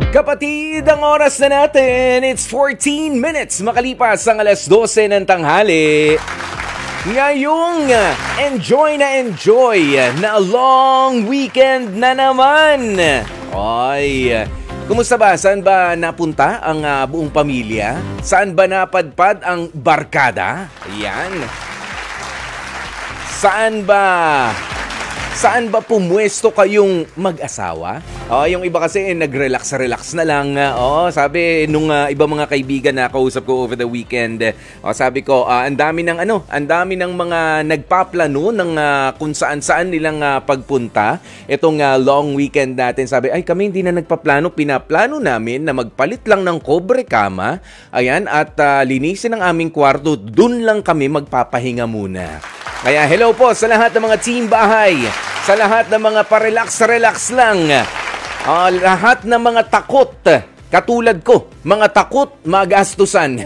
Kapatid, ang oras na natin, it's 14 minutes makalipas ang alas 12 ng tanghali. Ngayong enjoy na long weekend na naman. Oy, kumusta ba? Saan ba napunta ang buong pamilya? Saan ba napadpad ang barkada? Ayan. Saan ba pumwesto kayong mag-asawa? Yung iba kasi nag-relax na lang. Sabi nung iba mga kaibigan na kausap ko over the weekend, sabi ko, ang dami ng mga nagpaplano ng kung saan nilang pagpunta. Itong long weekend natin, sabi, ay kami hindi na nagpaplano, pinaplano namin na magpalit lang ng kobre kama. Ayan, at linisin ang aming kwarto, dun lang kami magpapahinga muna. Kaya hello po sa lahat ng mga team bahay, sa lahat ng mga parelax lang, lahat ng mga takot, katulad ko, mga takot magastusan.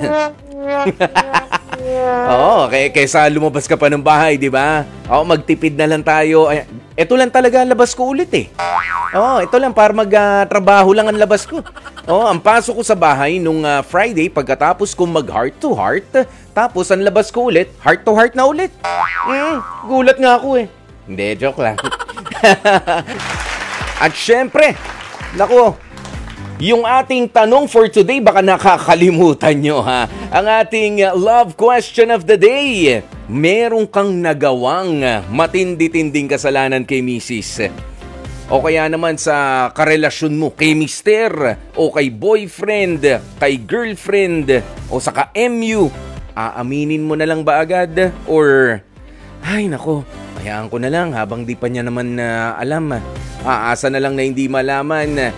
Kaysa lumabas ka pa ng bahay, di ba? Magtipid na lang tayo. Ito lang talaga labas ko ulit eh. Ito lang para magtrabaho lang ang labas ko. Ang pasok ko sa bahay nung Friday pagkatapos kong mag heart to heart, tapos ang labas ko ulit, heart to heart na ulit. Gulat nga ako eh. Hindi, joke lang. At syempre, nako, yung ating tanong for today, baka nakakalimutan nyo ha. Ang ating love question of the day. Meron kang nagawang matindi-tinding kasalanan kay misis? O kaya naman sa karelasyon mo, kay mister, o kay boyfriend, kay girlfriend, o sa ka-MU, aaminin mo na lang ba agad? Or, ay nako, hayaan ko na lang habang di pa niya naman alam. Aasa na lang na hindi malaman.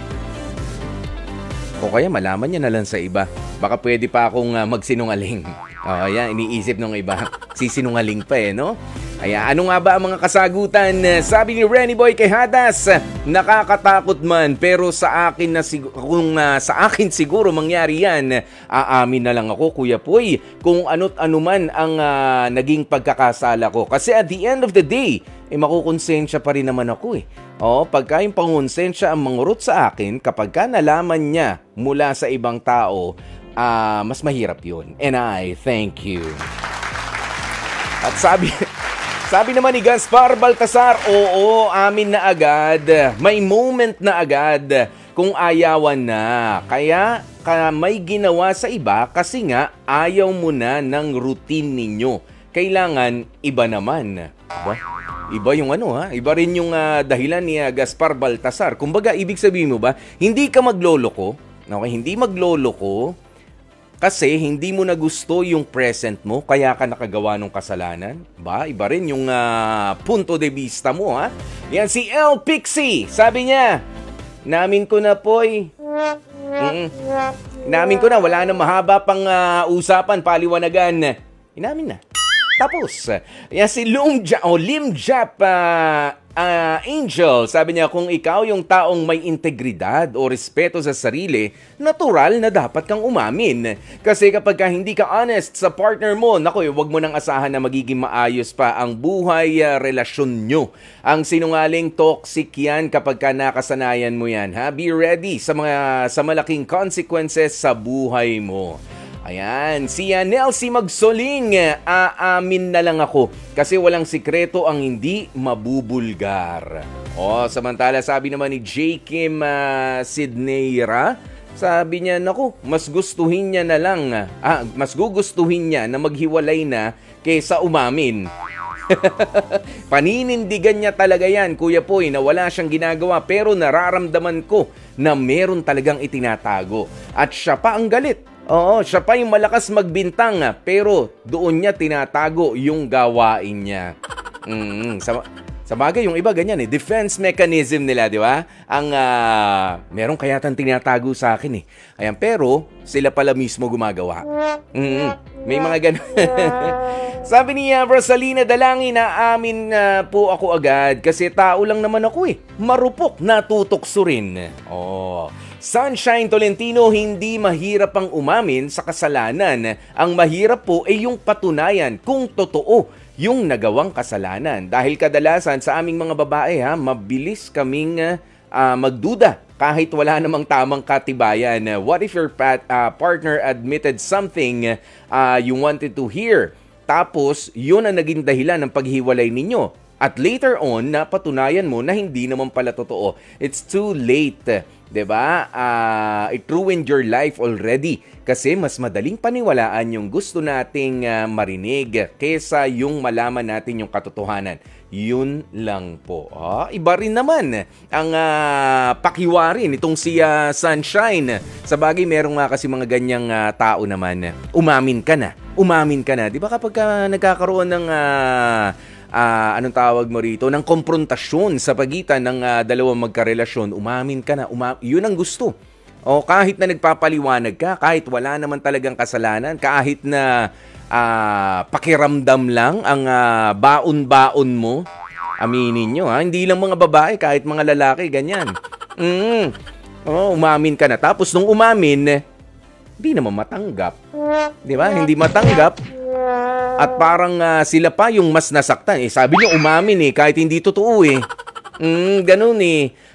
O kaya malaman niya na lang sa iba. Baka pwede pa akong magsinungaling. Yan, iniisip ng iba. Sisinungaling pa no? Kaya ano nga ba ang mga kasagutan? Sabi ni Renny Boy kay Hadas, nakakatakot man pero sa akin kung sa akin siguro mangyari yan, aamin na lang ako Kuya Poy kung ano't ano man ang naging pagkakasala ko. Kasi at the end of the day, makukonsensya pa rin naman ako eh. Pagka yung pangonsensya ang mangurot sa akin, kapag ka nalaman niya mula sa ibang tao, mas mahirap yun. And I thank you. At sabi naman ni Gaspar Baltasar, oo, amin na agad. May moment na agad kung ayawan na. Kaya may ginawa sa iba kasi nga ayaw mo na ng routine ninyo. Kailangan iba naman. Iba yung iba rin yung dahilan ni Gaspar Baltasar. Kumbaga, ibig sabihin mo ba, hindi ka magloloko, okay? Hindi magloloko kasi hindi mo na gusto yung present mo, kaya ka nakagawa ng kasalanan. Iba rin yung punto de vista mo, ha? Yan si El Pixie, sabi niya, namin ko na poy. Inamin ko na, wala na mahaba pang usapan, paliwanagan. Inamin na. Tapos, yan si Limjap Angel, sabi niya, kung ikaw yung taong may integridad o respeto sa sarili, natural na dapat kang umamin. Kasi kapag hindi ka honest sa partner mo, wag mo nang asahan na magiging maayos pa ang buhay, relasyon nyo. Ang sinungaling toxic yan kapag ka nakasanayan mo yan. Be ready sa malaking consequences sa buhay mo. Ayan, si Nelsie Magsoling, aamin na lang ako kasi walang sikreto ang hindi mabubulgar. Samantala sabi naman ni J. Kim Sidneyra, sabi niya, mas gugustuhin niya na maghiwalay na kaysa umamin. Paninindigan niya talaga yan, Kuya Poy, na wala siyang ginagawa pero nararamdaman ko na meron talagang itinatago. At siya pa ang galit. Siya pa yung malakas magbintang pero doon niya tinatago yung gawain niya. Sa bagay, yung iba ganyan defense mechanism nila, di ba? Ang meron kaya tang tinatago sa akin Ayan, pero sila pala mismo gumagawa. May mga ganun. Sabi ni Rosalina Dalangin, amin po ako agad kasi tao lang naman ako marupok, natutokso rin. Sunshine Tolentino, hindi mahirap ang umamin sa kasalanan. Ang mahirap po ay yung patunayan kung totoo yung nagawang kasalanan. Dahil kadalasan sa aming mga babae, mabilis kaming magduda kahit wala namang tamang katibayan. What if your partner admitted something you wanted to hear? Tapos, yun ang naging dahilan ng paghiwalay ninyo. At later on, napatunayan mo na hindi naman pala totoo. It's too late. 'Di ba? It ruined your life already. Kasi mas madaling paniwalaan yung gusto nating marinig kesa yung malaman natin yung katotohanan. Yun lang po. Iba rin naman ang pakiwari nitong si Sunshine. Sa bagay, meron nga kasi mga ganyang tao naman. Umamin ka na. Di ba kapag nagkakaroon ng anong tawag mo rito, ng konfrontasyon sa pagitan ng dalawang magkarelasyon, umamin ka na. Yun ang gusto. O kahit na nagpapaliwanag ka, kahit wala naman talagang kasalanan, kahit na pakiramdam lang ang baon-baon mo, aminin nyo hindi lang mga babae, kahit mga lalaki, ganyan. Umamin ka na. Tapos nung umamin, hindi naman matanggap. Di ba? Hindi matanggap. At parang sila pa yung mas nasaktan. Sabi niyo umamin kahit hindi totoo ganun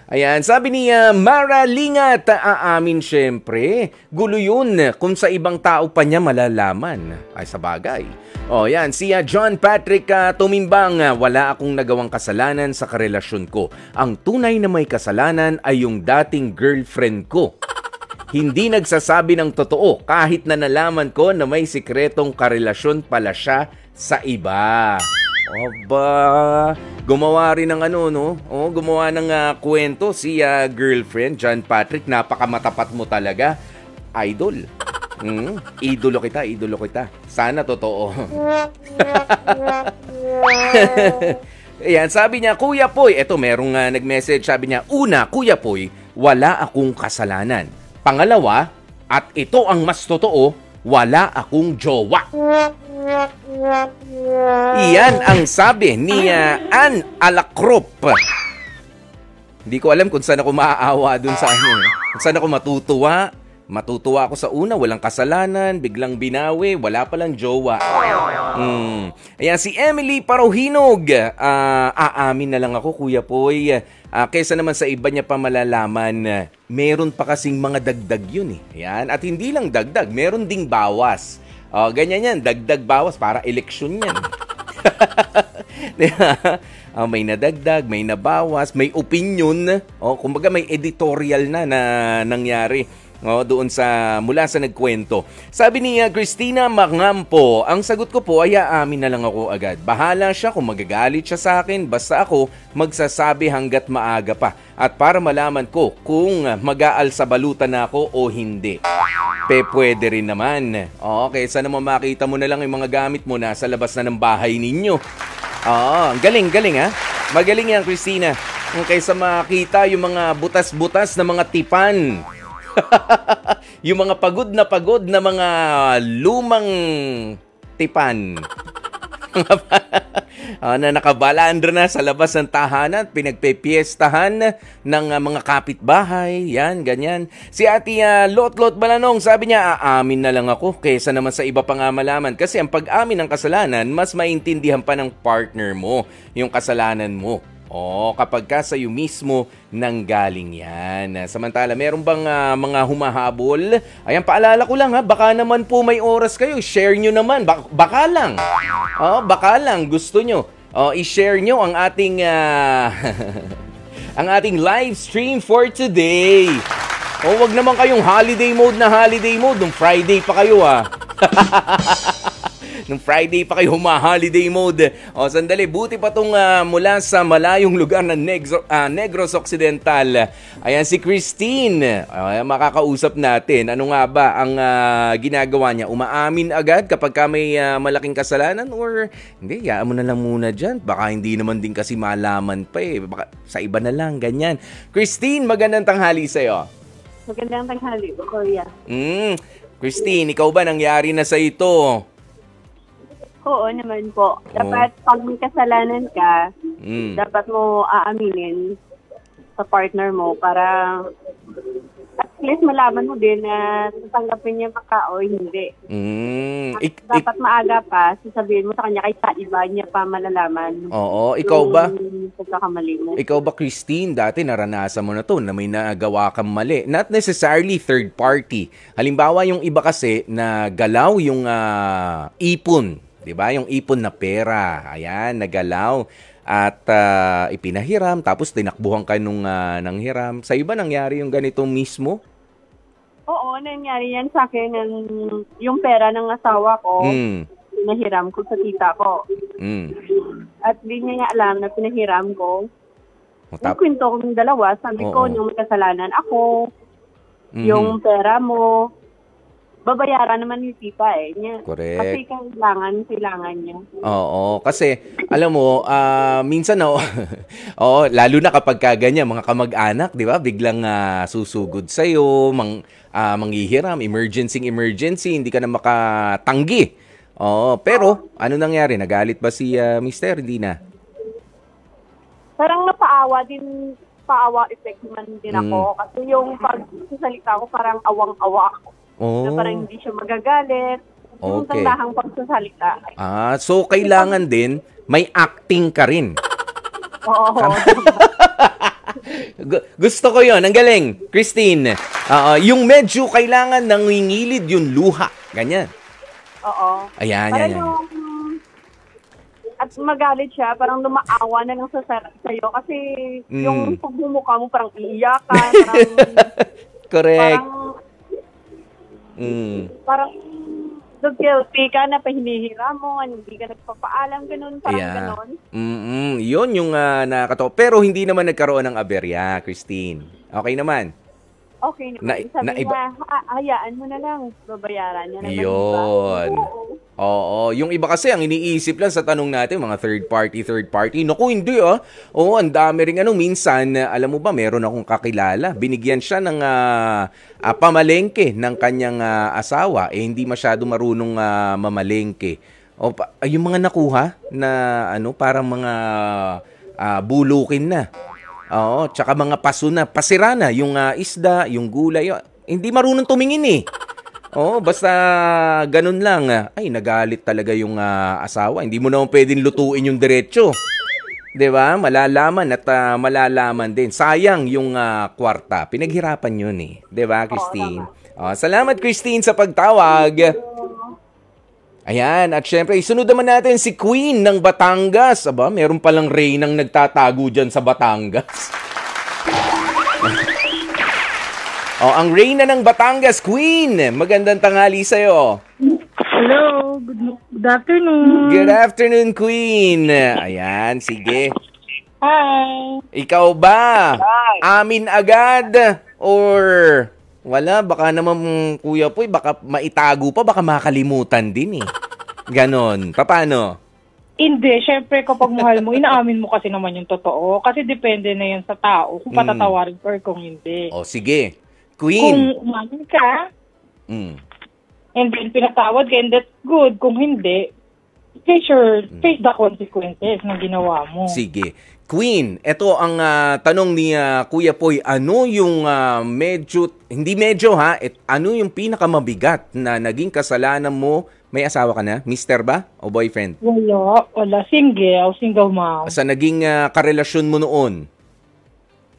Ayan, sabi ni Mara Lingat, aamin syempre. Gulo yun kung sa ibang tao pa niya malalaman. Ay, sa bagay. Yan, si John Patrick tumimbang, wala akong nagawang kasalanan sa karelasyon ko. Ang tunay na may kasalanan ay yung dating girlfriend ko. Hindi nagsasabi ng totoo kahit na nalaman ko na may sikretong karelasyon pala siya sa iba. Aba, gumawa rin ng gumawa ng kwento si girlfriend, John Patrick. Napakamatapat mo talaga. Idol. Idolo kita. Sana totoo. Ayan, sabi niya, Kuya Poy, eto merong nag-message, sabi niya, una, Kuya Poy, wala akong kasalanan. Pangalawa, at ito ang mas totoo, wala akong jowa. Iyan ang sabi ni Ann Alacrop. Hindi ko alam kung saan ako maaawa dun sa kung saan ako matutuwa. Matutuwa ako sa una, walang kasalanan, biglang binawi, wala palang jowa. Ayan, si Emily Parohinog. Aamin na lang ako, Kuya Poy. Kesa naman sa iba niya pa malalaman, meron pa kasing mga dagdag yun Ayan, at hindi lang dagdag, meron ding bawas. Ganyan yan, dagdag bawas, para eleksyon yan. May nadagdag, may nabawas, may opinion. Kumbaga may editorial na nangyari. Doon mula sa nagkwento. Sabi ni Christina Mangampo, ang sagot ko po ay aamin na lang ako agad. Bahala siya kung magagalit siya sa akin, basta ako magsasabi hanggat maaga pa. At para malaman ko kung mag-aalsabalutan na ako o hindi. Pwede rin naman. Kaysa naman makita mo na lang yung mga gamit mo nasa labas na ng bahay ninyo. Galing Magaling yan, Christina. Kaysa makita yung mga butas-butas na mga tipan. Yung mga pagod na mga lumang tipan. Na nakabalandra na sa labas ng tahanan, pinagpepiestahan ng mga kapitbahay, yan, ganyan. Si Ate Lot Balanong, sabi niya, aamin na lang ako kaysa naman sa iba pang malaman. Kasi ang pag-amin ng kasalanan, mas maintindihan pa ng partner mo yung kasalanan mo. Kapag ka sa'yo mismo nanggaling yan. Samantala, meron bang mga humahabol? Ayan, paalala ko lang baka naman po may oras kayo. Share nyo naman. Baka lang. Baka lang. Gusto nyo. I-share nyo ang ating ang ating live stream for today. Wag naman kayong holiday mode. Nung Friday pa kayo Nung Friday pa kayo holiday mode. Sandali, buti pa tong mula sa malayong lugar ng Negros Occidental. Ayan, si Christine. Makakausap natin. Ano nga ba ang ginagawa niya? Umaamin agad kapag may malaking kasalanan? Or hindi, yaan mo na lang muna dyan. Baka hindi naman din kasi malaman pa Baka sa iba na lang, ganyan. Christine, magandang tanghali sa'yo. Magandang tanghali, Kuya. Christine, ikaw ba nangyari na sa ito? Oo naman po. Dapat pag may kasalanan ka, dapat mo aaminin sa partner mo para at least malaman mo din na tatanggapin niya baka o hindi. Dapat maaga pa, sasabihin mo sa kanya kahit sa iba niya pa malalaman. Oo, ikaw ba? Pagkakamali mo. Ikaw ba, Christine, dati naranasan mo na to na may nagawa kang mali? Not necessarily third party. Halimbawa, yung iba kasi na galaw yung ipon. Diba? Yung ipon na pera. Ayan, nagalaw. At ipinahiram, tapos tinakbuhan ka nung nanghiram. Sa iba nangyari yung ganito mismo? Oo, nangyari yan sa akin. Yung pera ng asawa ko, pinahiram ko sa tita ko. At di niya nga alam na pinahiram ko. Yung kwento kong dalawa, sabi ko, yung may kasalanan ako, yung pera mo, babayaran naman ni tita niya. Correct. Kasi kailangan niya. Oo, kasi alam mo, minsan lalo na kapag ganyan, mga kamag-anak, 'di ba? Biglang susugod sa iyo, manghihiram, emergency, hindi ka na makatanggi. Pero ano nangyari? Nagalit ba si Mister? Hindi na. Parang paawa effect man din ako kasi yung pagsasalita ko parang awang-awa ako. Na parang hindi siya magagalit. Yung tandahang pagsasalita. So kailangan din may acting ka rin. Oo. Gusto ko yon. Ang galing. Christine, yung medyo kailangan nangingilid yung luha. Ganyan. Oo. Ayan, parang yan. At magalit siya, parang lumaawa na lang sa'yo kasi yung pagmumukha mo parang iiyak ka. Correct. Parang guilty ka na pahinihiram mo, hindi ka nagpapaalam, ganun, parang ganun. Yun yung nakakatawa. Pero hindi naman nagkaroon ng aberya, Christine. Okay naman. Okay naman. Sabi niya, hayaan mo na lang, babayaran niya naman. Yun. Oo. Yung iba kasi, ang iniisip lang sa tanong natin, mga third party. Naku, hindi Oo, ang dami rin minsan, alam mo ba, meron akong kakilala. Binigyan siya ng pamalengke ng kanyang asawa. Hindi masyado marunong mamalengke. Yung mga nakuha na parang mga bulukin na. Oo, tsaka mga paso na, pasira na, yung isda, yung gulay. Hindi marunong tumingin basta ganun lang. Ay, nagalit talaga yung asawa. Hindi mo naman pwedeng lutuin yung diretso. 'Di ba? Malalaman at malalaman din. Sayang yung kwarta. Pinaghirapan yun 'di ba, Christine? Salamat, Christine, sa pagtawag. Ayan, at syempre, isunod naman natin si Queen ng Batangas. Aba, meron palang Reynang nagtatago dyan sa Batangas. Ang Reyna ng Batangas, Queen. Magandang tanghali sa'yo. Hello, good afternoon. Good afternoon, Queen. Ayan, sige. Hi. Ikaw ba? Amin agad? Or wala? Baka naman, Kuya Poy, baka maitago pa, baka makalimutan din Ganon. Paano? Hindi, syempre kapag mahal mo, inaamin mo kasi naman yung totoo. Kasi depende na yan sa tao kung patatawarin or kung hindi. Sige. Queen. Kung umamin ka, and then pinatawad ka, and that's good. Kung hindi, face the consequences ng ginawa mo. Sige. Queen, ito ang tanong ni Kuya Poy. Ano yung ano yung pinakamabigat na naging kasalanan mo? May asawa ka na? Mister ba? O boyfriend? Wala. Single mom. Sa naging karelasyon mo noon?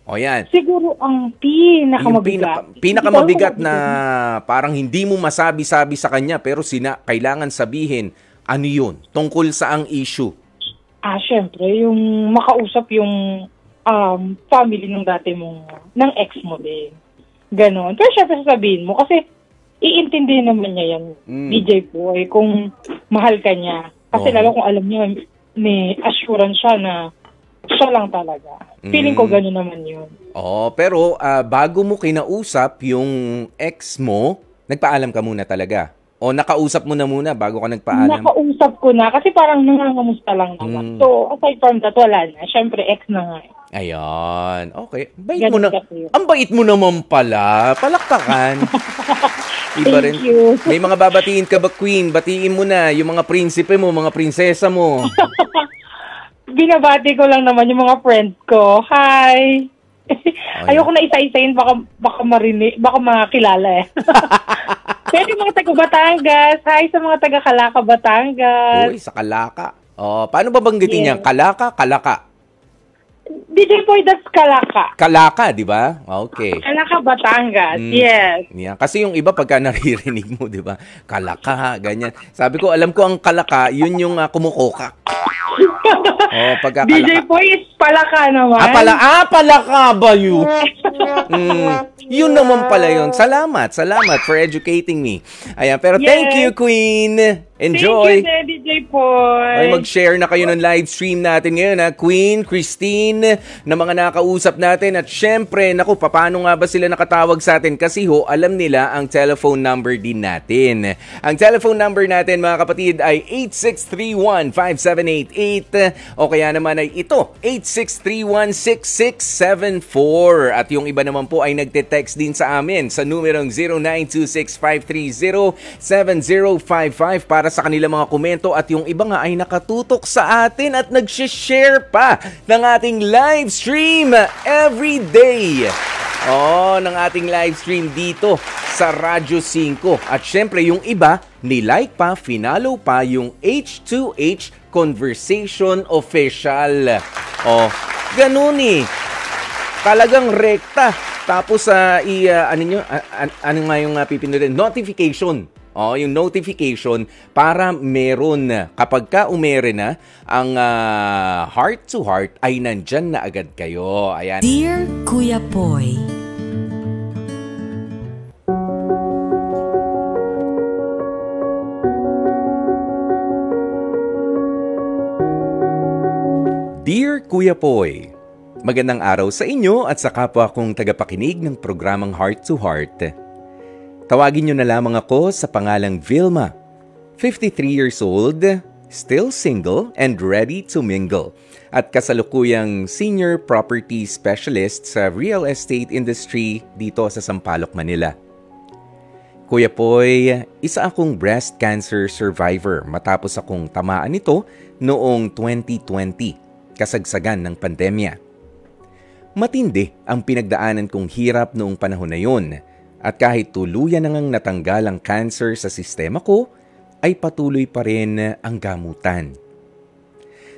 O yan. Siguro ang pinakamabigat. Pinakamabigat na parang hindi mo masabi-sabi sa kanya pero kailangan sabihin, ano yun? Tungkol sa ang issue? Syempre, yung makausap yung family ng dati ng ex mo din. Ganon. Pero syempre sasabihin mo kasi iintindihin naman niya yan, DJ Poy, kung mahal ka niya. Kasi lalo kung alam niya, may assurance siya na siya lang talaga. Feeling ko gano'n naman yun. Pero bago mo kinausap yung ex mo, nagpaalam ka muna talaga? O nakausap mo na muna bago ka nagpaalam? Nakausap ko na kasi parang nangangamusta lang naman. So, aside from that, wala na. Siyempre, ex na nga. Ayan. Okay. Ang bait mo naman pala. Palakpakan. Iba rin. You. May mga babatiin ka ba, Queen? Batiin mo na yung mga prinsipe mo, mga prinsesa mo. Binabati ko lang naman yung mga friends ko. Hi! Ayoko na isa-isayin, baka marinig, baka makilala eh. Pwede mga taga Batangas. Hi sa mga taga Calaka, Batangas. Uy, sa Calaka. Paano ba banggitin yan? Calaka, Calaka? DJ Boy, that's Calaka. Calaka, di ba? Okay. Calaka, Batangas. Yes. Yeah. Kasi yung iba pagka naririnig mo, di ba? Calaka, ganyan. Sabi ko, alam ko ang Calaka, yun yung kumukokak. Pagka DJ Boy is Palaka naman. Palaka ba yun? Yun naman pala yun. Salamat for educating me. Ayan, pero thank you, Queen. Enjoy. Thank you, DJ Boy. Ay, mag-share na kayo ng live stream natin ngayon, ha? Queen, Christine, na mga nakausap natin. At syempre, naku, paano nga ba sila nakatawag sa atin? Kasi alam nila ang telephone number din natin. Ang telephone number natin, mga kapatid, ay 8631-5788 o kaya naman ay ito, 8631-6674. At yung iba naman po ay nagte-text din sa amin sa numerong 0926-530-7055 para sa kanilang mga komento, at yung iba nga ay nakatutok sa atin at nag-share pa ng ating live stream every day. Ng ating live stream dito sa Radyo 5. At syempre yung iba, ni-like pa, finalo pa yung H2H Conversation Official. Ganun eh. Talagang rekta. Tapos ano nga yung pipindutin? Notification. Yung notification para meron kapag ka umere na ang heart to heart ay nandyan na agad kayo. Ayan. Dear Kuya Poy, Dear Kuya Poy, magandang araw sa inyo at sa kapwa kong tagapakinig ng programang Heart to Heart. Tawagin niyo na lamang ako sa pangalang Vilma, 53 years old, still single and ready to mingle, at kasalukuyang senior property specialist sa real estate industry dito sa Sampaloc, Manila. Kuya Poy, isa akong breast cancer survivor matapos akong tamaan nito noong 2020, kasagsagan ng pandemya. Matindi ang pinagdaanan kong hirap noong panahon na yun. At kahit tuluyan nang natanggal ang cancer sa sistema ko, ay patuloy pa rin ang gamutan.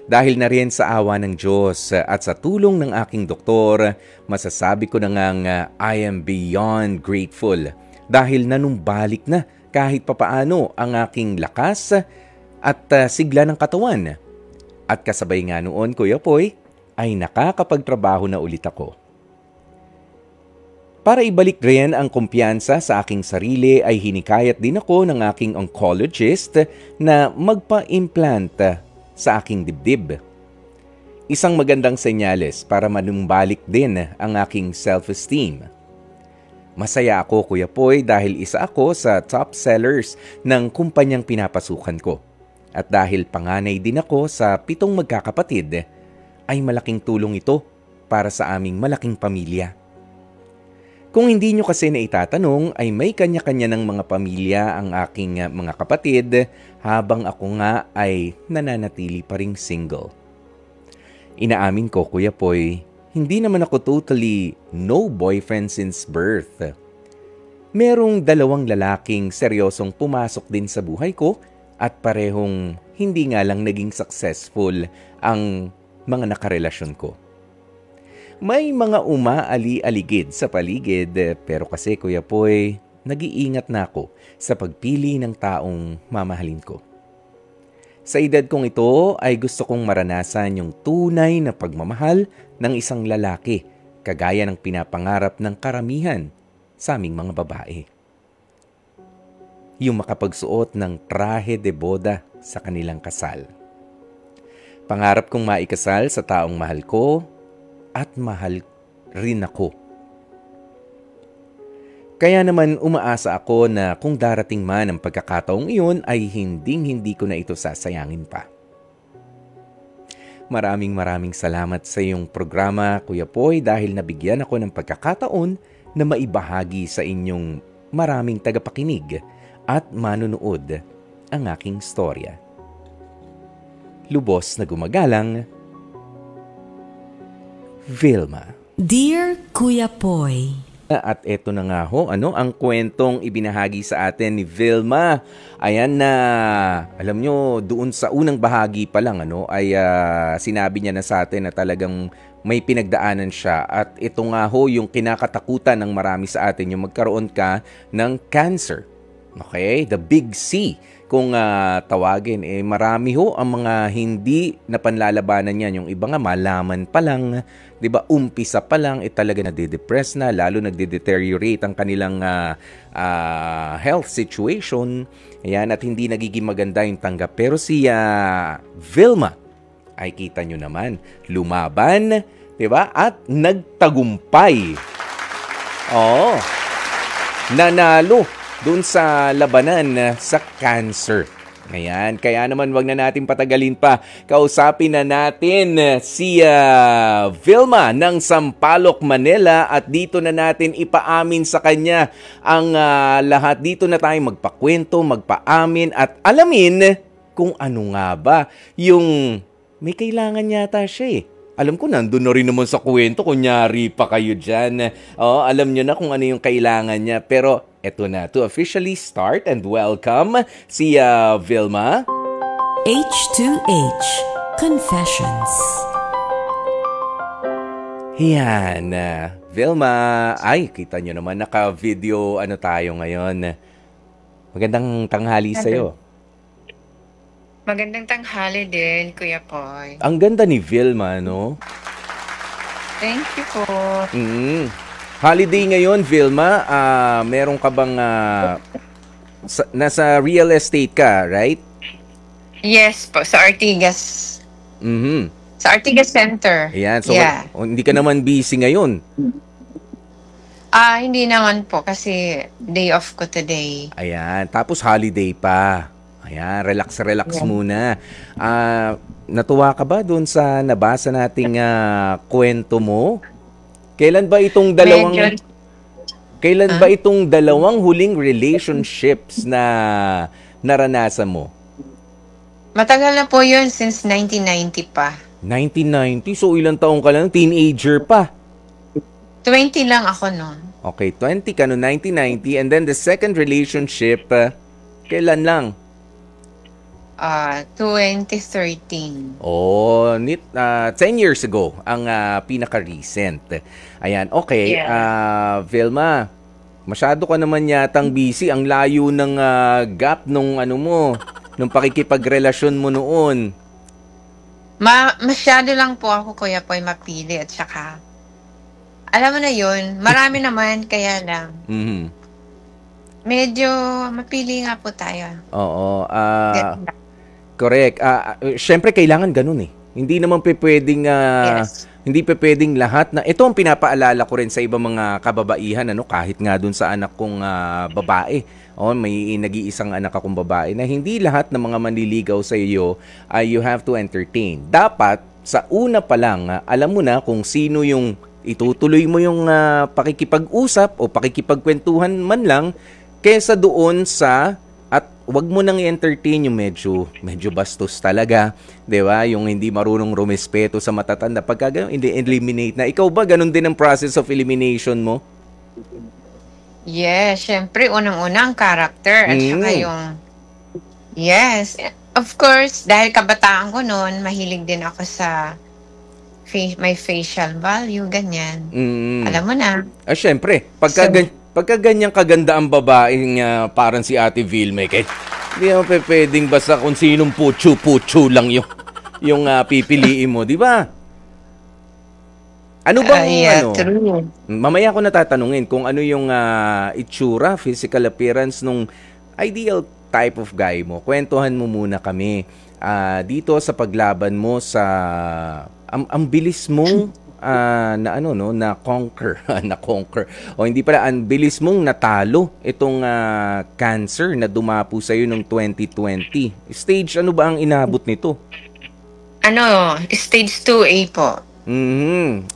Dahil na rin sa awa ng Diyos at sa tulong ng aking doktor, masasabi ko na ngang I am beyond grateful dahil nanumbalik na kahit papaano ang aking lakas at sigla ng katawan. At kasabay nga noon, Kuya Poy, ay nakakapagtrabaho na ulit ako. Para ibalik rin ang kumpiyansa sa aking sarili ay hinikayat din ako ng aking oncologist na magpa-implant sa aking dibdib. Isang magandang senyales para manumbalik din ang aking self-esteem. Masaya ako, Kuya Poy, dahil isa ako sa top sellers ng kumpanyang pinapasukan ko. At dahil panganay din ako sa 7 magkakapatid, ay malaking tulong ito para sa aming malaking pamilya. Kung hindi nyo kasi na itatanong, ay may kanya-kanya ng mga pamilya ang aking mga kapatid habang ako nga ay nananatili pa ring single. Inaamin ko, Kuya Poy, hindi naman ako totally no boyfriend since birth. Merong 2 lalaking seryosong pumasok din sa buhay ko at parehong hindi nga lang naging successful ang mga nakarelasyon ko. May mga umaali-aligid sa paligid pero kasi, Kuya Poy, nag-iingat na ako sa pagpili ng taong mamahalin ko. Sa edad kong ito ay gusto kong maranasan yung tunay na pagmamahal ng isang lalaki kagaya ng pinapangarap ng karamihan sa aming mga babae. Yung makapagsuot ng traje de boda sa kanilang kasal. Pangarap kong maikasal sa taong mahal ko at mahal rin ako. Kaya naman umaasa ako na kung darating man ang pagkakataong iyon ay hindi ko na ito sasayangin pa. Maraming salamat sa iyong programa, Kuya Poy, dahil nabigyan ako ng pagkakataon na maibahagi sa inyong maraming tagapakinig at manunood ang aking storya. Lubos na gumagalang, Vilma. Dear Kuya Poy. At eto na nga ho, ang kwentong ibinahagi sa atin ni Vilma. Ayan na, alam nyo, doon sa unang bahagi pa lang, ay sinabi niya na sa atin na talagang may pinagdaanan siya. At ito nga ho, yung kinakatakutan ng marami sa atin, yung magkaroon ka ng cancer. Okay? The big C. Kung tawagin, marami ho ang mga hindi na panlalabanan yan. Yung iba nga, malaman pa lang, di ba, umpisa pa lang, talaga nade-depress na, lalo nagde-deteriorate ang kanilang health situation. Ayan, at hindi nagiging maganda yung tanggap. Pero si Vilma, ay kita nyo naman, lumaban, di ba, at nagtagumpay. Oo, nanalo doon sa labanan sa cancer. Ayan, kaya naman wag na natin patagalin pa. Kausapin na natin si Vilma ng Sampaloc, Manila at dito na natin ipaamin sa kanya ang lahat. Dito na tayo magpakwento, magpaamin at alamin kung ano nga ba yung may kailangan yata siya Alam ko, nandun na rin naman sa kwento, kunyari pa kayo dyan. Alam nyo na kung ano yung kailangan niya. Pero eto na, to officially start and welcome si Vilma. H2H Confessions. Yan, Vilma. Ay, kita nyo naman, naka-video tayo ngayon. Magandang tanghali sa'yo. Magandang tanghali din, Kuya Poy. Ang ganda ni Vilma, no? Thank you po. Holiday ngayon, Vilma. Meron ka bang... nasa real estate ka, right? Yes po, sa Artigas. Sa Artigas Center. Ayan, so yeah. Hindi ka naman busy ngayon? Hindi naman po kasi day off ko today. Ayan, tapos holiday pa. Ayan, relax muna. Natuwa ka ba doon sa nabasa nating kwento mo? Kailan ba itong dalawang huling relationships na naranasan mo? Matagal na po yun, since 1990 pa. 1990? So ilang taong ka lang? Teenager pa? 20 lang ako noon. Okay, 20 ka noong 1990 and then the second relationship, kailan lang? 2013. 10 years ago ang pinaka-recent. Ayan, okay. Yeah. Vilma, masyado ka naman yatang busy. Ang layo ng gap nung nung pakikipagrelasyon mo noon. Masyado lang po ako, Kuya Poy, mapili at saka alam mo na yun, marami naman, kaya lang. Medyo mapili nga po tayo. Oo. Correct. Siyempre, kailangan ganun Hindi naman pwedeng, yes. Hindi pwedeng lahat na, ito ang pinapaalala ko rin sa ibang mga kababaihan, kahit nga dun sa anak kong babae. May nag-iisang anak akong babae na hindi lahat ng mga manliligaw sa iyo ay you have to entertain. Dapat, sa una pa lang, alam mo na kung sino yung itutuloy mo yung pakikipag-usap o pakikipagkwentuhan man lang kesa doon sa at wag mo nang i-entertain yung medyo bastos talaga, 'di ba? Yung hindi marunong rumespeto sa matatanda. Pagka ganun, eliminate na. Ikaw ba ganun din ang process of elimination mo? Yes, syempre unang-unang character at saka yung yes, of course, dahil kabataan ko noon, mahilig din ako sa may facial value, ganyan. Alam mo na. Syempre, pagka ganyang kaganda ang babaeng parang si Ate Vilma, hindi naman pwedeng basta kung sinong putyo lang yung pipiliin mo, di ba? Ano bang true. Mamaya ko natatanungin kung ano yung itsura, physical appearance nung ideal type of guy mo. Kwentuhan mo muna kami dito sa paglaban mo sa ang bilis mong na conquer o hindi pala, ang bilis mong natalo itong cancer na dumapo sa iyo noong 2020. Stage ano ba ang inabot nito? Stage 2A po.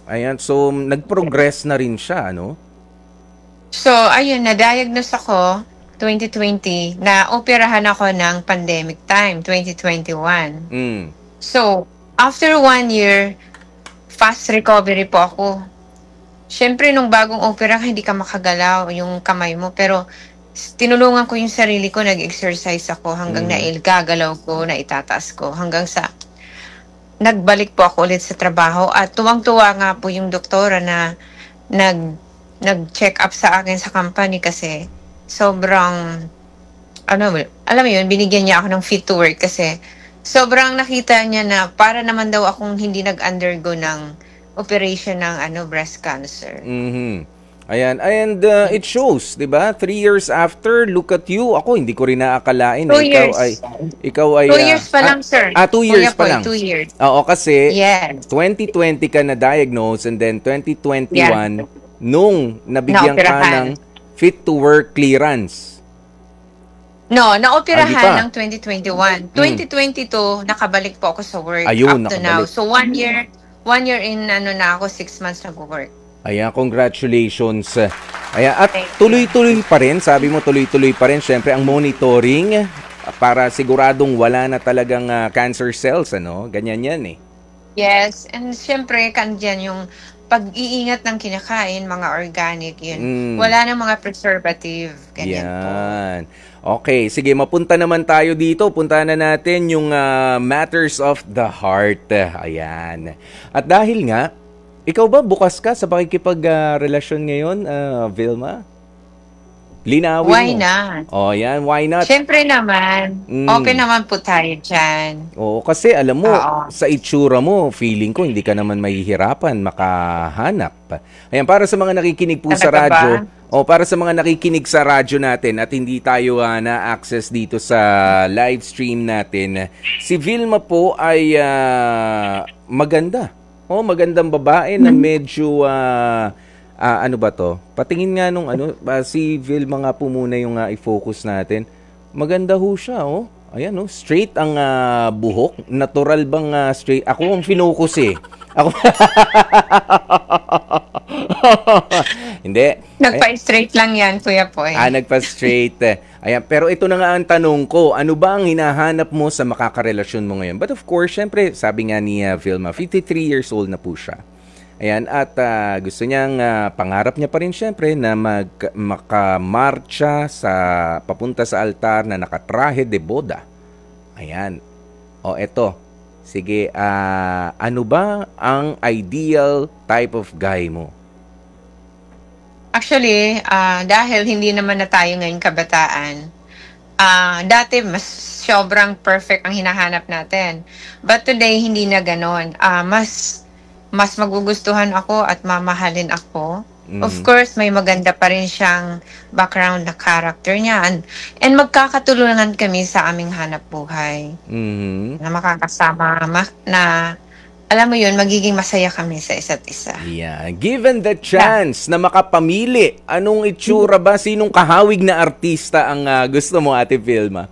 Ayan, so nag-progress na rin siya, So, ayun, na-diagnose ako 2020, na operahan ako ng pandemic time, 2021. So, after 1 year, fast recovery po ako. syempre nung bagong opera ka, hindi ka makagalaw yung kamay mo. Pero tinulungan ko yung sarili ko, nag-exercise ako hanggang naigagalaw ko, naitataas ko. Hanggang sa nagbalik po ako ulit sa trabaho. At tuwang-tuwa nga po yung doktora na nag-check up sa akin sa company kasi sobrang, alam mo yun, binigyan niya ako ng fit to work kasi sobrang nakita niya na para naman daw akong hindi nag-undergo ng operation ng breast cancer. Ayan, and it shows, 'di ba? 3 years after, look at you. Ako hindi ko rin naakalain 2 years. Ikaw ay 2 years pa lang, sir. 2 years pa lang. 2 years. Oo, kasi Yes. 2020 ka na diagnosed and then 2021 nung nabigyan ka Naoperahan. ng fit to work clearance. No, Di pa. naoperahan ng 2021. 2022, nakabalik po ako sa work Ayun, up to now. nakabalik. So 1 year in na ako, 6 months nag-work. Ayan, congratulations. Ayan, at Thank you. tuloy-tuloy pa rin, sabi mo tuloy-tuloy pa rin, syempre ang monitoring para siguradong wala na talagang cancer cells, Ganyan yan eh. Yes, and syempre, kandiyan yung pag-iingat ng kinakain, mga organic, yun. Wala na mga preservative, ganyan po. Yan. Okay, sige, mapunta naman tayo dito. Puntahan na natin yung matters of the heart. Ayan. At dahil nga, ikaw ba bukas ka sa pakikipag-relasyon ngayon, Vilma? Linawin Why mo. not? Oh, yan, why not? Syempre naman, open naman po tayo dyan. Oo, kasi alam mo, Oo. sa itsura mo, feeling ko hindi ka naman mahihirapan makahanap. Ayan, para sa mga nakikinig po sa Talaga ba? radyo, para sa mga nakikinig sa radyo natin at hindi tayo na-access dito sa live stream natin, si Vilma po ay maganda. Magandang babae na medyo ano ba to? Patingin nga nung si Vilma nga po muna yung i-focus natin. Maganda ho siya, Ayan, straight ang buhok. Natural bang straight? Ako ang finokus eh. Ako Hindi. Nagpa-straight lang yan, Kuya Poy. Nagpa-straight. Ayan, pero ito na nga ang tanong ko. Ano ba ang hinahanap mo sa makakarelasyon mo ngayon? But of course, syempre, sabi nga ni Vilma, 53 years old na po siya. Ayan, at gusto niyang, pangarap niya pa rin syempre na makamarcha papunta sa altar na nakatrahe de boda. Ayan. Eto. Sige, ano ba ang ideal type of guy mo? Actually, dahil hindi naman na tayo ngayon kabataan, dati mas sobrang perfect ang hinahanap natin. But today, hindi na ganon. Mas magugustuhan ako at mamahalin ako. Of course, may maganda pa rin siyang background na character niya. And magkakatulungan kami sa aming hanap buhay. Na makakasama, na alam mo yun, magiging masaya kami sa isa't isa. Yeah. Given the chance na makapamili, anong itsura ba? Sinong kahawig na artista ang gusto mo, Ate Vilma?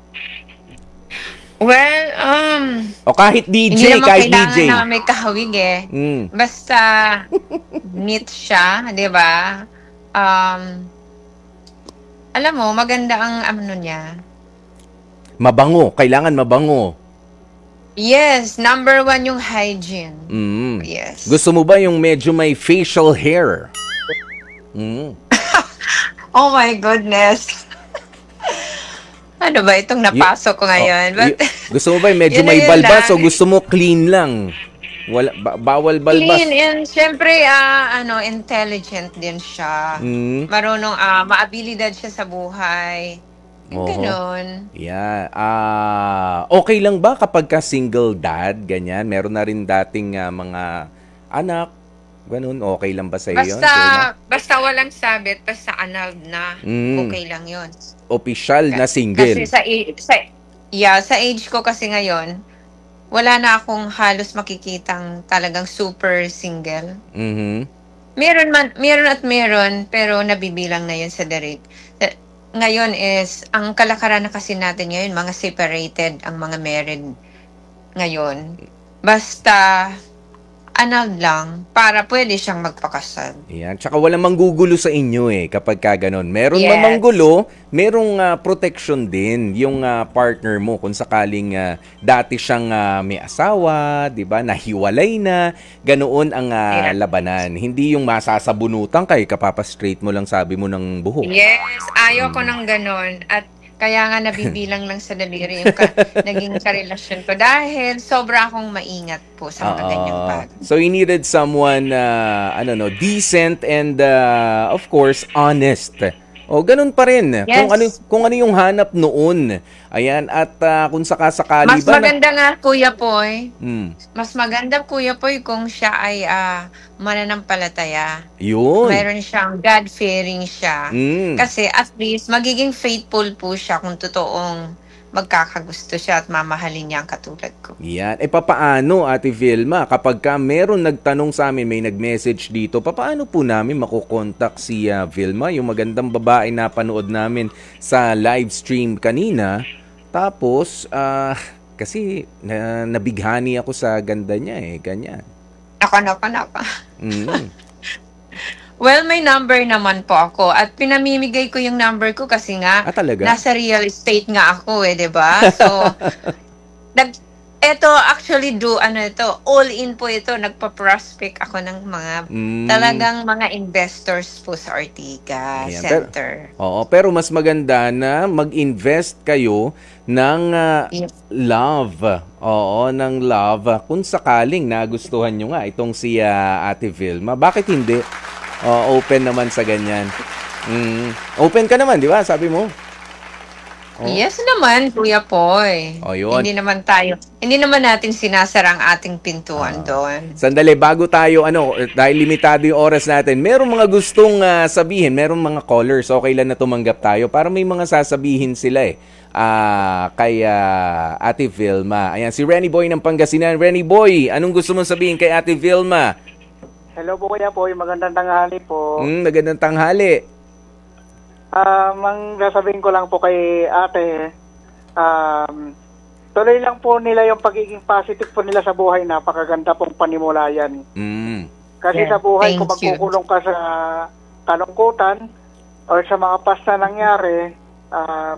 Well, o kahit DJ, hindi naman kahit kailangan DJ. na may kahawig eh. Basta neat siya, di ba? Alam mo, maganda ang niya. Mabango, kailangan mabango. Yes, number 1 yung hygiene. Yes. Gusto mo ba yung medyo may facial hair? Oh my goodness. Ano ba itong napasok ko ngayon? Gusto mo ba yung medyo Yun na may yun balbas lang. o gusto mo clean lang? Bawal balbas. Clean and syempre, intelligent din siya. Marunong, maabilidad siya sa buhay. Yung ganon. Yeah. Okay lang ba kapag ka single dad, ganyan? Meron na rin dating mga anak, ganun. Okay lang ba sa iyo? Basta walang sabit, basta annulled na. Okay lang yun. Official na single. Kasi sa age ko kasi ngayon, wala na akong halos makikitang talagang super single. Meron at meron, pero nabibilang na yun sa direct. Ngayon is, ang kalakaran na kasi natin ngayon, mga separated ang mga married ngayon. Basta, annulled lang para pwede siyang magpakasal. Yan. Tsaka walang manggugulo sa inyo kapag ka ganon. Meron Yes. mamanggulo, merong protection din yung partner mo kung sakaling dati siyang may asawa, 'di ba? Nahiwalay na, ganoon ang labanan. Hindi yung masasabunutan kay kapapa-straight mo lang sabi mo ng buhok. Yes, ayaw ko ng ganon. At kaya nga nabibilang lang sa daliri yung naging karelasyon ko dahil sobra akong maingat po sa mga ganyang bagay. So you needed someone decent and of course honest. O ganun pa rin. Yes. Kung ano yung hanap noon. Ayan, at kung sakasakali Mas maganda nga, Kuya Poy. Mas maganda, Kuya Poy, kung siya ay mananampalataya. Yun. Mayroon siyang God-fearing siya. Kasi at least, magiging faithful po siya kung totoong magkakagusto siya at mamahalin niya ang katulad ko. Yan. Papaano, Ate Vilma, kapag ka meron nagtanong sa amin, may nag-message dito, papaano po namin makukontak si Vilma, yung magandang babae na panood namin sa live stream kanina? Tapos, kasi nabighani ako sa ganda niya ganyan. Naka. Well, may number naman po ako at pinamimigay ko yung number ko kasi nga nasa real estate nga ako 'di ba? So ito actually all in po ito, nagpa-prospect ako ng mga talagang mga investors po sa Ortigas Center. Pero mas maganda na mag-invest kayo ng love. Ng love kung sakaling nagustuhan nyo nga itong si Ate Vilma. Bakit hindi? Open naman sa ganyan. Open ka naman, di ba? Sabi mo. Yes naman, Kuya Poy. Yun. Hindi naman natin sinasara ang ating pintuan doon. Sandali, bago tayo, dahil limitado yung oras natin, merong mga gustong sabihin, merong mga callers, okay lang na tumanggap tayo, para may mga sasabihin sila kay Ate Vilma. Ayan, si Renny Boy ng Pangasinan. Renny Boy, anong gusto mong sabihin kay Ate Vilma? Hello po, Kuya Poy. Magandang tanghali po. Magandang tanghali. Mang sasabihin ko lang po kay ate, tuloy lang po nila yung pagiging positive po nila sa buhay. Napakaganda pong panimula yan. Kasi sa buhay, kung magkukulong ka sa kalungkutan or sa mga past na nangyari,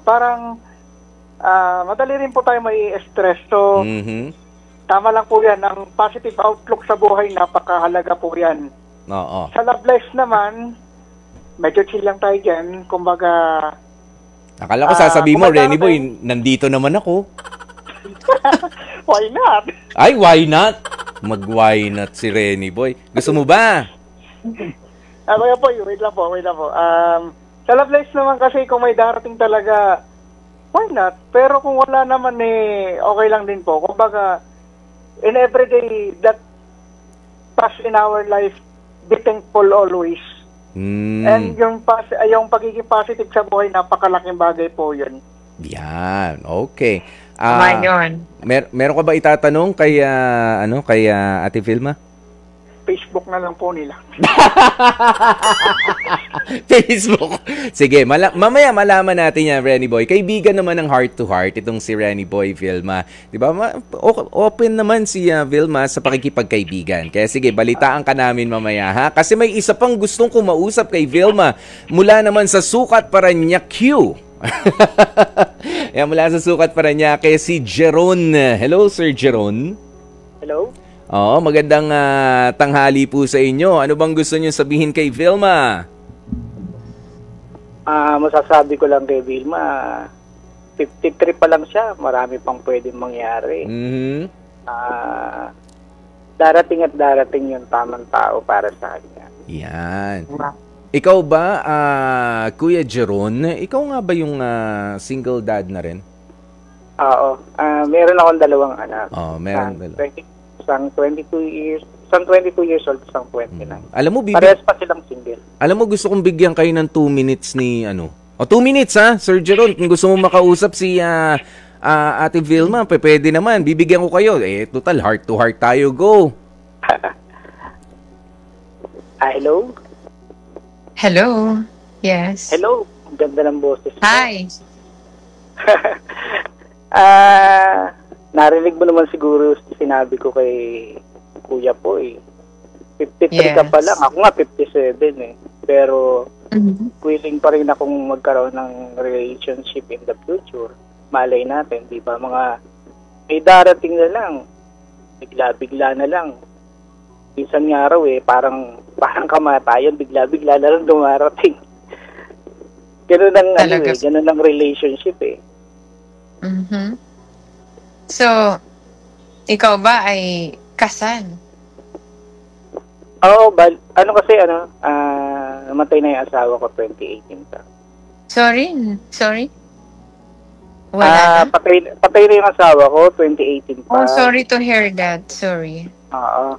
parang madali rin po tayo may stress. So, tama lang po yan. Ang positive outlook sa buhay, napakahalaga po yan. Sa love life naman, medyo chill lang tayo dyan. Kumbaga... Akala ko sasabihin mo, Renny Boy, nandito naman ako. Why not? Ay, why not? Mag-why not si Renny Boy. Gusto mo ba? Kaya po, wait lang po. Sa love life naman kasi kung may darating talaga, why not? Pero kung wala naman okay lang din po. Kumbaga, in everyday that pass in our life, be thankful always. And yung pagiging positive sa buhay, napakalaking bagay po yun. Yan, okay. Meron ka ba itatanong kay Ate Vilma? Facebook na lang po nila. Facebook. Sige, mamaya malaman natin yan, Renny Boy. Kaibigan naman ng heart to heart itong si Renny Boy Vilma. 'Di ba? Open naman si Vilma sa pakikipagkaibigan. Kaya sige, balitaan ka namin mamaya, ha? Kasi may isa pang gustong kumausap kay Vilma mula naman sa Sukat Parañaque. Yan, mula sa Sukat Parañaque si Jeron. Hello, Sir Jeron. Hello. Magandang tanghali po sa inyo. Ano bang gusto niyo sabihin kay Vilma? Masasabi ko lang kay Vilma, 53 pa lang siya. Marami pang pwedeng mangyari. Darating at darating yung tamang tao para sa kanya. Yan. Ikaw ba, Kuya Jeron, ikaw nga ba yung single dad na rin? Oo. Meron akong dalawang anak. Meron dalawa. Isang 22 years old, isang 29. Alam mo, parehas pa silang single. Alam mo, gusto kong bigyan kayo ng 2 minutes ni 2 minutes ha, Sir Jeron. Kung gusto mo makausap si Ate Vilma, pwede naman. Bibigyan ko kayo. Total, heart to heart tayo. Go. Hello? Hello. Yes. Hello. Ganda ng boses mo. Hi. Narinig mo naman siguro sinabi ko kay Kuya po eh. 53 ka pa lang. Ako nga 57 eh. Pero willing pa rin akong magkaroon ng relationship in the future. Malay natin, di ba? May darating na lang. Bigla-bigla na lang. Isang araw eh, parang kamatayan, bigla-bigla na lang dumarating. Ganun ang relationship eh. So, ikaw ba ay kasal? Oo, namatay na yung asawa ko 2018 pa. Sorry? Wala na? Patay na yung asawa ko 2018 pa. Oh, sorry to hear that. Sorry. Oo.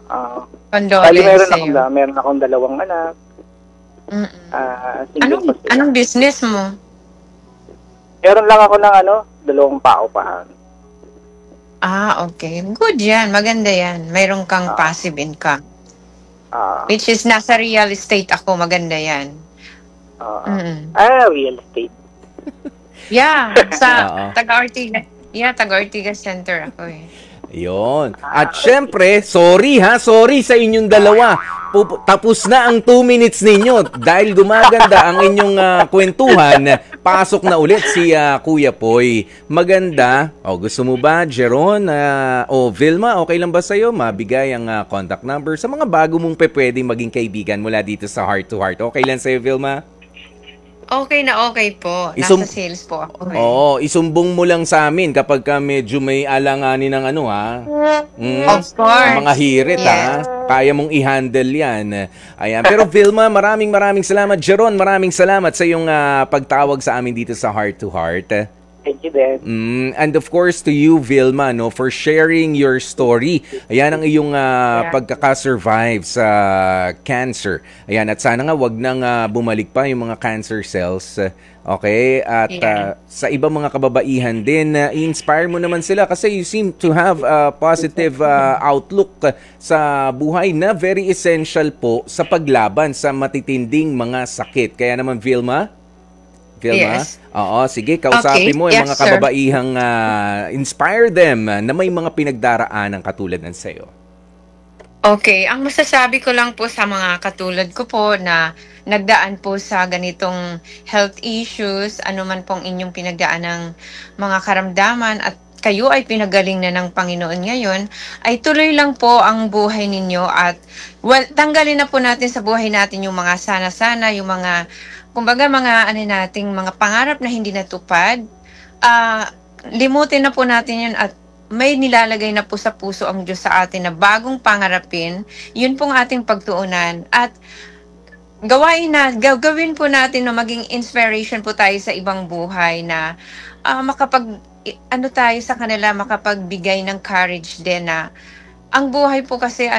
Condolence sa'yo. Meron akong 2 anak. Anong business mo? Meron lang ako ng 2 paupahan. Okay. Good yan. Maganda yan. Mayroon kang passive income. Which is nasa real estate ako. Maganda yan. Real estate. Yeah. Sa Taga-Ortigas. Yeah, Taga-Ortigas Center ako eh. Yun. At syempre, sorry sa inyong dalawa. Tapos na ang 2 minutes ninyo. Dahil gumaganda ang inyong kwentuhan, pasok na ulit si Kuya Poy. Maganda. Gusto mo ba, Jeron o Vilma, okay lang ba sa'yo? Mabigay ang contact number sa mga bago mong pwedeng maging kaibigan mula dito sa Heart to Heart. Okay lang sa'yo, Vilma? Okay na okay po. Nasa sales po ako. Isumbong mo lang sa amin kapag medyo may alanganin ng Of course. Mga hirit, Kaya mong i-handle yan. Ayan. Pero Vilma, maraming salamat. Jeron, maraming salamat sa iyong pagtawag sa amin dito sa Heart to Heart. Thank you, Dan. And of course to you, Vilma, for sharing your story. Ayan ang iyong pagkakasurvive sa cancer. Ayan, at sana nga wag nang bumalik pa yung mga cancer cells. Okay? At sa ibang mga kababaihan din, i-inspire mo naman sila kasi you seem to have a positive outlook sa buhay na very essential po sa paglaban sa matitinding mga sakit. Kaya naman, Vilma? Yes. Sige, kausapin mo yung mga kababaihang inspire them na may mga pinagdaraanan katulad ng sayo. Okay, ang masasabi ko lang po sa mga katulad ko po na nagdaan po sa ganitong health issues, anuman pong inyong pinagdaan ng mga karamdaman at kayo ay pinagaling na ng Panginoon ngayon, ay tuloy lang po ang buhay ninyo at tanggalin na po natin sa buhay natin yung mga sana-sana, yung mga kumbaga mga nating mga pangarap na hindi natupad, limutin na po natin yun at may nilalagay na po sa puso ang Diyos sa atin na bagong pangarapin, yun pong ating pagtuunan at gawin po natin na maging inspiration po tayo sa ibang buhay na tayo sa kanila, makapagbigay ng courage din na ang buhay po kasi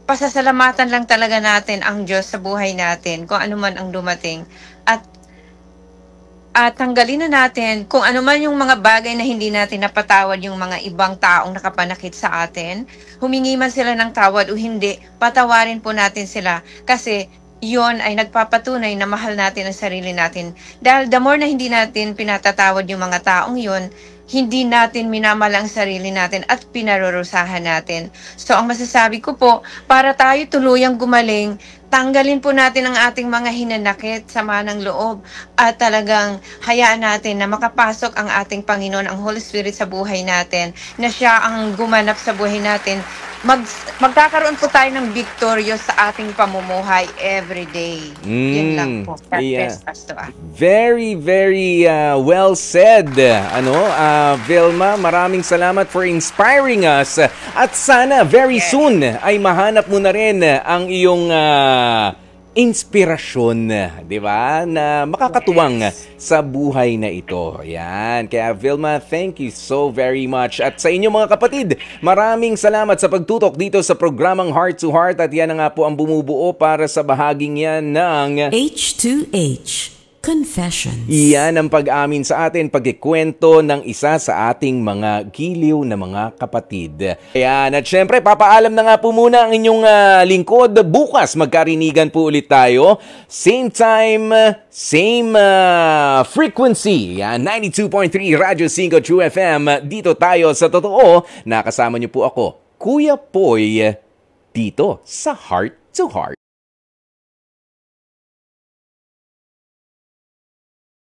pasasalamatan lang talaga natin ang Diyos sa buhay natin kung ano man ang dumating at tanggalin na natin kung ano man yung mga bagay na hindi natin napatawad yung mga ibang taong nakapanakit sa atin, humingi man sila ng tawad o hindi, patawarin po natin sila kasi yon ay nagpapatunay na mahal natin ang sarili natin dahil the more na hindi natin pinatatawad yung mga taong yon, hindi natin minamahal ang sarili natin at pinarurusahan natin. So ang masasabi ko po, para tayo tuluyang gumaling, tanggalin po natin ang ating mga hinanakit, sama ng loob, at talagang hayaan natin na makapasok ang ating Panginoon, ang Holy Spirit sa buhay natin, na siya ang gumanap sa buhay natin. Magkakaroon po tayo ng victorious sa ating pamumuhay every day. Yun lang po. Very, very well said. Vilma, maraming salamat for inspiring us. At sana very soon ay mahanap mo na rin ang iyong inspirasyon, di ba? Na makakatuwang sa buhay na ito. Yan. Kaya Vilma, thank you so very much. At sa inyo mga kapatid, maraming salamat sa pagtutok dito sa programang Heart to Heart. At yan na nga po ang bumubuo para sa bahaging yan ng H2H Confessions. Iyan ang pag-amin sa atin, pagkikwento ng isa sa ating mga giliw na mga kapatid. Ayan, at syempre, papaalam na nga po muna ang inyong lingkod. Bukas, magkarinigan po ulit tayo. Same time, same frequency. Yan, 92.3 Radyo 5 True FM. Dito tayo sa totoo. Nakasama niyo po ako, Kuya Poy dito sa Heart to Heart.